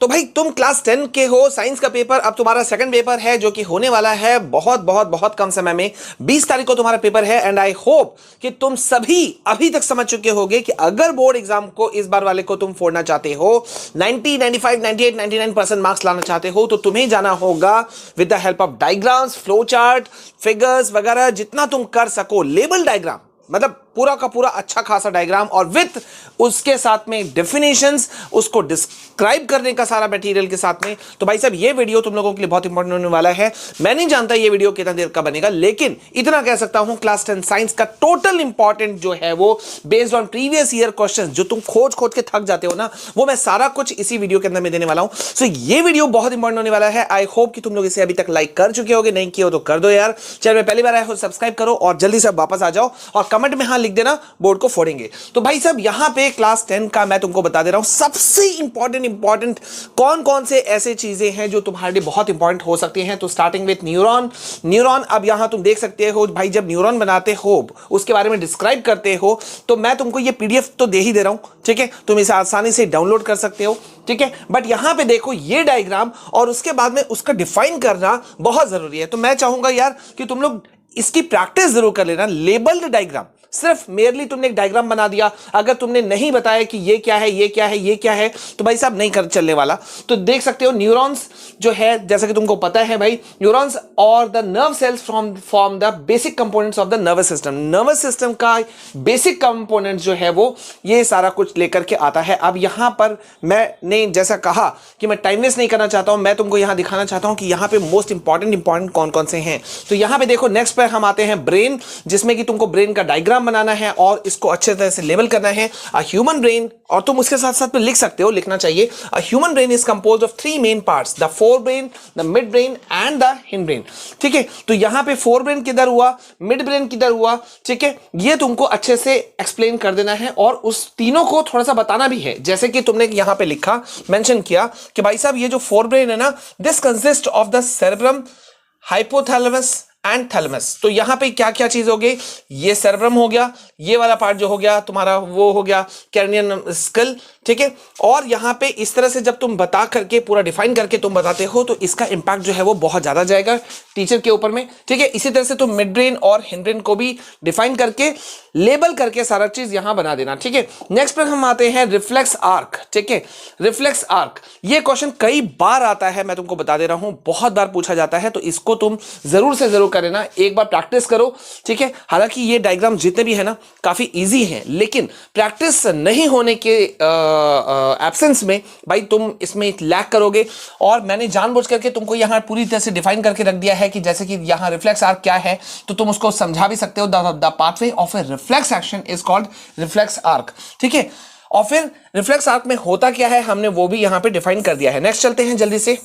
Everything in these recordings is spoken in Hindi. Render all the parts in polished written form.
तो भाई तुम क्लास 10 के हो, साइंस का पेपर अब तुम्हारा सेकंड पेपर है जो कि होने वाला है बहुत बहुत बहुत कम समय में। 20 तारीख को तुम्हारा पेपर है एंड आई होप कि तुम सभी अभी तक समझ चुके होगे कि अगर बोर्ड एग्जाम को इस बार वाले को तुम फोड़ना चाहते हो, 90, 95, 98, 99% मार्क्स लाना चाहते हो, तो तुम्हें जाना होगा with the help of diagrams, flow chart, figures वगैरह, जितना तुम कर सको। लेबल डायग्राम मतलब पूरा का पूरा अच्छा खासा डायग्राम और विथ उसके साथ में डेफिनेशंस, उसको डिस्क्राइब करने का सारा मटेरियल के साथ में। तो भाई साहब ये वीडियो तुम लोगों के लिए बहुत इंपॉर्टेंट होने वाला है। मैं नहीं जानता ये वीडियो कितना देर का बनेगा, लेकिन इतना कह सकता हूं क्लास 10 साइंस का टोटल इंपॉर्टेंट जो है वो based on previous year questions, जो तुम खोज खोज के थक जाते हो ना, वो मैं सारा कुछ इसी वीडियो के अंदर में देने वाला हूं। सो ये वीडियो बहुत इंपॉर्टेंट होने वाला है। आई होप कि तुम लोग इसे अभी तक लाइक कर चुके होगे, नहीं किए हो तो कर दो यार। चैनल में पहली बार आए हो सब्सक्राइब करो और जल्दी से वापस आ जाओ और कमेंट में हाँ लिख देना, बोर्ड को फोड़ेंगे। तो भाई साहब यहां पे क्लास 10 का मैं तुमको बता दे रहा हूं सबसे इंपॉर्टेंट कौन कौन से ऐसे चीजें हैं जो तुम्हारे लिए बहुत इंपॉर्टेंट हो सकती हैं। तो स्टार्टिंग विथ न्यूरॉन। अब यहां तुम देख सकते हो भाई, जब न्यूरॉन बनाते हो, उसके बारे में डिस्क्राइब करते हो, तो मैं तुमको ये पीडीएफ तो दे ही दे रहा हूं, ठीक है, तुम इसे आसानी से डाउनलोड कर सकते हो, ठीक है। बट यहां पे देखो ये डायग्राम और उसके बाद में उसका डिफाइन करना बहुत जरूरी है। तो मैं चाहूंगा यार कि तुम लोग इसकी प्रैक्टिस जरूर कर लेना। लेबल्ड डायग्राम, सिर्फ मेरली तुमने एक डायग्राम बना दिया, अगर तुमने नहीं बताया कि ये क्या है, ये क्या है, ये क्या है, तो भाई साहब नहीं कर चलने वाला। तो देख सकते हो न्यूरॉन्स जो है, जैसा कि तुमको पता है भाई, न्यूरॉन्स और the nerve cells form the basic components of the nervous system. Nervous system का बेसिक कंपोनेंट जो है वो ये सारा कुछ लेकर के आता है। अब यहां पर मैंने जैसा कहा कि मैं टाइम वेस्ट नहीं करना चाहता हूं, मैं तुमको यहां दिखाना चाहता हूं कि यहां पे मोस्ट इंपॉर्टेंट कौन कौन से हैं। तो यहां पे देखो नेक्स्ट पे हम आते हैं ब्रेन, जिसमें कि तुमको ब्रेन का डायग्राम बनाना है और इसको अच्छे तरह से लेबल करना है। अ ह्यूमन ब्रेन, और तुम उसके साथ साथ में लिख सकते हो, लिखना चाहिए, a human brain is composed of 3 main parts, the fore brain, the mid brain and the hind brain, ठीक है। तो यहां पे फोर ब्रेन किधर हुआ, मिड ब्रेन किधर हुआ, ठीक है, ये तुमको अच्छे से एक्सप्लेन कर देना है और उस तीनों को थोड़ा सा बताना भी है। जैसे कि तुमने यहां पे लिखा, मेंशन किया कि भाई साहब ये जो फोर ब्रेन है ना, this consist of the cerebrum, hypothalamus and thalamus. तो यहां पे क्या क्या चीज हो गई, ये सेरेब्रम हो गया, ये वाला पार्ट जो हो गया तुम्हारा वो हो गया कैर्नियन स्कल, ठीक है। और यहां पे इस तरह से जब तुम बता करके पूरा डिफाइन करके तुम बताते हो तो इसका इंपैक्ट जो है वो बहुत ज्यादा जाएगा टीचर के ऊपर में, ठीक है। इसी तरह से तुम मिड ब्रेन और हिंड ब्रेन को भी डिफाइन करके लेबल करके सारा चीज यहां बना देना, ठीक है। नेक्स्ट पर हम आते हैं रिफ्लेक्स आर्क, ठीक है। रिफ्लेक्स आर्क, ये क्वेश्चन कई बार आता है, मैं तुमको बता दे रहा हूं, बहुत बार पूछा जाता है, तो इसको तुम जरूर से जरूर करें ना, एक बार प्रैक्टिस करो, ठीक है। हालांकि ये डायग्राम जितने भी है ना काफी इजी हैं, लेकिन प्रैक्टिस नहीं होने के एब्सेंस में भाई तुम इसमें लैग करोगे। और मैंने जानबूझ करके तुमको यहां पूरी तरह से डिफाइन करके रख दिया है कि जैसे कि यहां रिफ्लेक्स आर्क क्या है, तो तुम उसको समझा भी सकते हो। The pathway of A reflex action is called reflex arc, ठीक है। और फिर रिफ्लेक्स आर्क में होता क्या है हमने वो भी यहां पे डिफाइन कर दिया है। नेक्स्ट चलते हैं जल्दी से।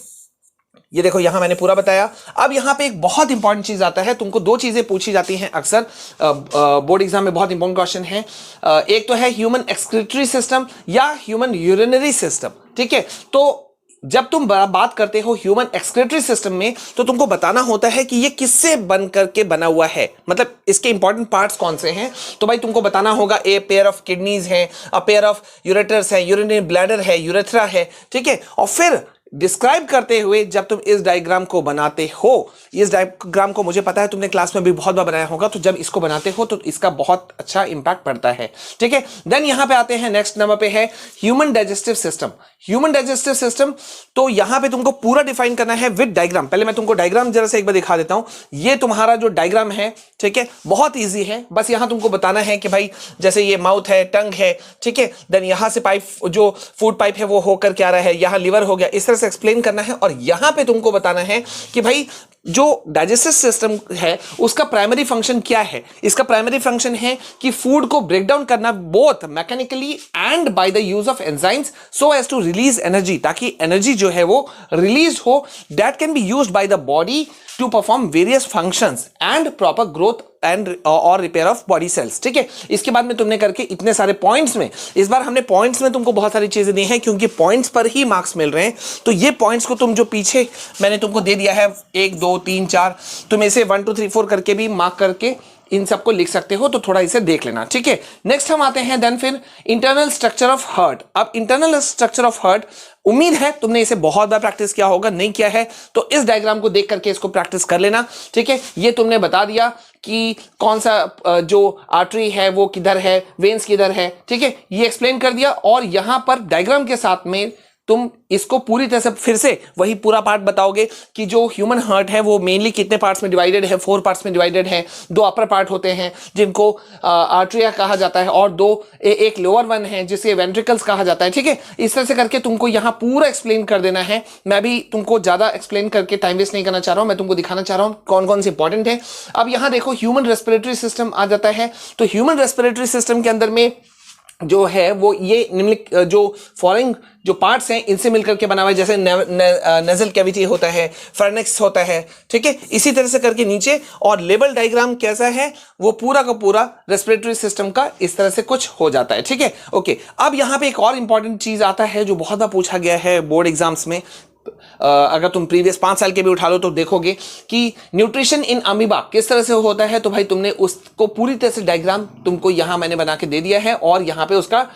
ये देखो यहां मैंने पूरा बताया। अब यहां पे एक बहुत इंपॉर्टेंट चीज आता है, तुमको दो चीजें पूछी जाती हैं अक्सर बोर्ड एग्जाम में, बहुत इंपॉर्टेंट क्वेश्चन है। एक तो है ह्यूमन एक्सक्रीटरी सिस्टम या ह्यूमन यूरिनरी सिस्टम, ठीक है। तो जब तुम बात करते हो ह्यूमन एक्सक्रीटरी सिस्टम में, तो तुमको बताना होता है कि ये किससे बन करके बना हुआ है, मतलब इसके इंपॉर्टेंट पार्ट्स कौन से हैं। तो भाई तुमको बताना होगा ए पेयर ऑफ किडनीज है, अ पेयर ऑफ यूरेटर्स है, यूरिनरी ब्लैडर है, यूरेथ्रा है, ठीक है। और फिर डिस्क्राइब करते हुए जब तुम इस डायग्राम को बनाते हो, इस डायग्राम को मुझे पता है तुमने क्लास में भी बहुत बार बनाया होगा, तो जब इसको बनाते हो तो इसका बहुत अच्छा इंपैक्ट पड़ता है, ठीक है। देन यहां पे आते हैं, नेक्स्ट नंबर पे है human digestive system. Human digestive system, तो यहां पे तुमको पूरा डिफाइन करना है विद डायग्राम। पहले मैं तुमको डायग्राम जरा से एक बार दिखा देता हूं। ये तुम्हारा जो डायग्राम है, ठीक है, बहुत ईजी है। बस यहां तुमको बताना है कि भाई जैसे ये माउथ है, टंग है, ठीक है, देन यहां से पाइप, जो फूड पाइप है वो होकर क्या रहा है, यहां लिवर हो गया, इस तरह से एक्सप्लेन करना है। और यहां पे तुमको बताना है कि भाई जो डाइजेस्टिव सिस्टम है उसका प्राइमरी फंक्शन क्या है। इसका प्राइमरी फंक्शन है कि फूड को ब्रेक डाउन करना, both mechanically and by the use of enzymes, so as to release energy, ताकि एनर्जी जो है वो रिलीज हो, that can be used by the body to perform various functions and proper growth and और रिपेयर ऑफ बॉडी सेल्स, ठीक है। इसके बाद में तुमने करके इतने सारे पॉइंट्स में, इस बार हमने पॉइंट्स में तुमको बहुत सारी चीजें दी हैं क्योंकि पॉइंट्स पर ही मार्क्स मिल रहे हैं। तो ये पॉइंट्स को तुम जो पीछे मैंने तुमको दे दिया है 1 2 3 4, तुम इसे 1 2 3 4 करके भी मार्क करके इन सबको लिख सकते हो, तो थोड़ा इसे देख लेना, ठीक है। नेक्स्ट हम आते हैं देन फिर इंटरनल स्ट्रक्चर ऑफ हार्ट। अब इंटरनल स्ट्रक्चर ऑफ हार्ट, उम्मीद है तुमने इसे बहुत बार प्रैक्टिस किया होगा, नहीं किया है तो इस डायग्राम को देख करके इसको प्रैक्टिस कर लेना, ठीक है। ये तुमने बता दिया कि कौन सा जो आर्टरी है वो किधर है, वेन्स किधर है, ठीक है, ये एक्सप्लेन कर दिया। और यहां पर डायग्राम के साथ में तुम इसको पूरी तरह से फिर से वही पूरा पार्ट बताओगे कि जो ह्यूमन हार्ट है वो मेनली कितने पार्ट्स में डिवाइडेड है, 4 पार्ट्स में डिवाइडेड है। 2 अपर पार्ट होते हैं जिनको आर्टरिया कहा जाता है, और एक लोअर वन है जिसे वेंट्रिकल्स कहा जाता है, ठीक है। इस तरह से करके तुमको यहाँ पूरा एक्सप्लेन कर देना है। मैं भी तुमको ज्यादा एक्सप्लेन करके टाइम वेस्ट नहीं करना चाह रहा हूँ, मैं तुमको दिखाना चाह रहा हूँ कौन कौन से इंपॉर्टेंट है। अब यहाँ देखो ह्यूमन रेस्पिरेटरी सिस्टम आ जाता है, तो ह्यूमन रेस्पिरेटरी सिस्टम के अंदर में जो है वो ये निम्नलिखित जो फॉलोइंग जो पार्ट्स हैं इनसे मिलकर के बना हुआ है, जैसे नेजल कैविटी होता है, फार्नेक्स होता है, ठीक है, इसी तरह से करके नीचे। और लेबल डायग्राम कैसा है, वो पूरा का पूरा रेस्पिरेटरी सिस्टम का इस तरह से कुछ हो जाता है, ठीक है। ओके, अब यहां पे एक और इंपॉर्टेंट चीज आता है जो बहुत बार पूछा गया है बोर्ड एग्जाम्स में। अगर तुम प्रीवियस 5 साल के भी उठा लो तो देखोगे कि न्यूट्रिशन इन अमीबा किस तरह से होता है। तो भाई तुमने उसको पूरी तरह से डायग्राम तुमको यहां मैंने बना के दे दिया है, और यहां पे उसका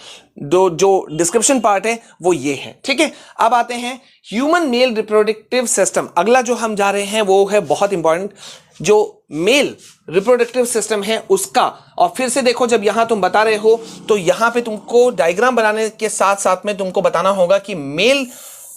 जो डिस्क्रिप्शन पार्ट है वो ये है, ठीक है। अब आते हैं ह्यूमन मेल रिप्रोडक्टिव सिस्टम। अगला जो हम जा रहे हैं वो है बहुत इंपॉर्टेंट, जो मेल रिप्रोडक्टिव सिस्टम है उसका। और फिर से देखो, जब यहां तुम बता रहे हो तो यहां पे तुमको डायग्राम बनाने के साथ साथ में तुमको बताना होगा कि मेल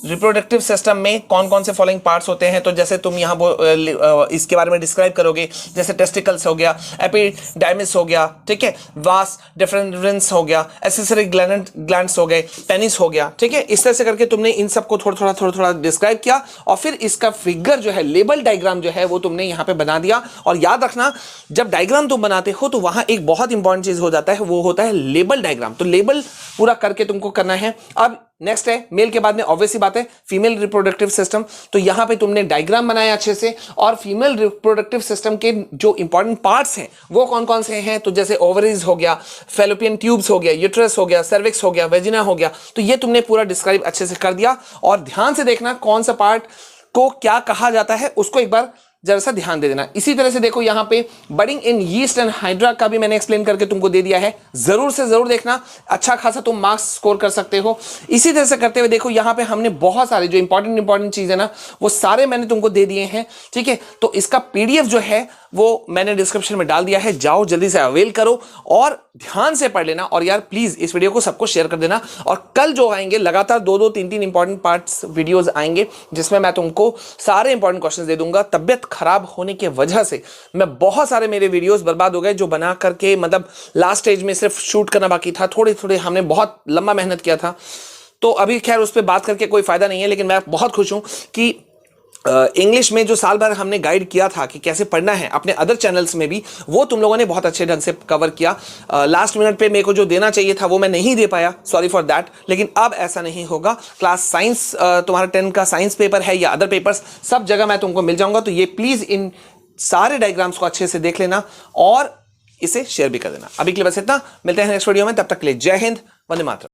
रिप्रोडक्टिव सिस्टम में कौन कौन से फॉलोइंग पार्ट्स होते हैं। तो जैसे तुम यहाँ इसके बारे में डिस्क्राइब करोगे, जैसे टेस्टिकल्स हो गया, एपिडाइमिस हो गया, ठीक है, वास डिफरेंस हो गया, एसेसरी ग्लैंड्स हो गए, पेनिस हो गया, ठीक है। इस तरह से करके तुमने इन सबको थोड़ा थोड़ा डिस्क्राइब किया, और फिर इसका फिगर जो है, लेबल डायग्राम जो है वो तुमने यहाँ पे बना दिया। और याद रखना, जब डायग्राम तुम बनाते हो तो वहां एक बहुत इंपॉर्टेंट चीज हो जाता है, वो होता है लेबल डायग्राम। तो लेबल पूरा करके तुमको करना है। अब नेक्स्ट है मेल के बाद में ऑब्वियसली बात है फीमेल रिप्रोडक्टिव सिस्टम। तो यहां पे तुमने डायग्राम बनाया अच्छे से, और फीमेल रिप्रोडक्टिव सिस्टम के जो इंपॉर्टेंट पार्ट्स हैं वो कौन कौन से हैं। तो जैसे ओवरीज हो गया, फैलोपियन ट्यूब्स हो गया, यूट्रस हो गया, सर्विक्स हो गया, वेजिना हो गया। तो ये तुमने पूरा डिस्क्राइब अच्छे से कर दिया। और ध्यान से देखना कौन सा पार्ट को क्या कहा जाता है, उसको एक बार जरा सा ध्यान दे देना। इसी तरह से देखो यहाँ पे budding in yeast and hydra का भी मैंने एक्सप्लेन करके तुमको दे दिया है, जरूर से जरूर देखना, अच्छा खासा तुम मार्क्स स्कोर कर सकते हो। इसी तरह से करते हुए देखो यहाँ पे हमने बहुत सारे जो इंपॉर्टेंट चीज है ना वो सारे मैंने तुमको दे दिए हैं, ठीक है। तो इसका पीडीएफ जो है वो मैंने डिस्क्रिप्शन में डाल दिया है, जाओ जल्दी से अवेल करो और ध्यान से पढ़ लेना। और यार प्लीज इस वीडियो को सबको शेयर कर देना। और कल जो आएंगे लगातार 2-2, 3-3 इंपॉर्टेंट पार्ट्स वीडियोस आएंगे जिसमें मैं तुमको सारे इंपॉर्टेंट क्वेश्चंस दे दूंगा। तबियत खराब होने की वजह से मैं बहुत सारे मेरे वीडियोस बर्बाद हो गए, जो बना करके मतलब लास्ट स्टेज में सिर्फ शूट करना बाकी था, थोड़े हमने बहुत लंबा मेहनत किया था। तो अभी खैर उस पर बात करके कोई फायदा नहीं है, लेकिन मैं बहुत खुश हूं कि इंग्लिश में जो साल भर हमने गाइड किया था कि कैसे पढ़ना है अपने अदर चैनल्स में भी, वो तुम लोगों ने बहुत अच्छे ढंग से कवर किया। लास्ट मिनट पे मेरे को जो देना चाहिए था वो मैं नहीं दे पाया, सॉरी फॉर दैट। लेकिन अब ऐसा नहीं होगा। क्लास साइंस तुम्हारा 10 का साइंस पेपर है या अदर पेपर्स, सब जगह मैं तुमको मिल जाऊंगा। तो ये प्लीज इन सारे डायग्राम्स को अच्छे से देख लेना और इसे शेयर भी कर देना। अभी के लिए बस इतना, मिलते हैं नेक्स्ट वीडियो में, तब तक के लिए जय हिंद, वंदे मातरम।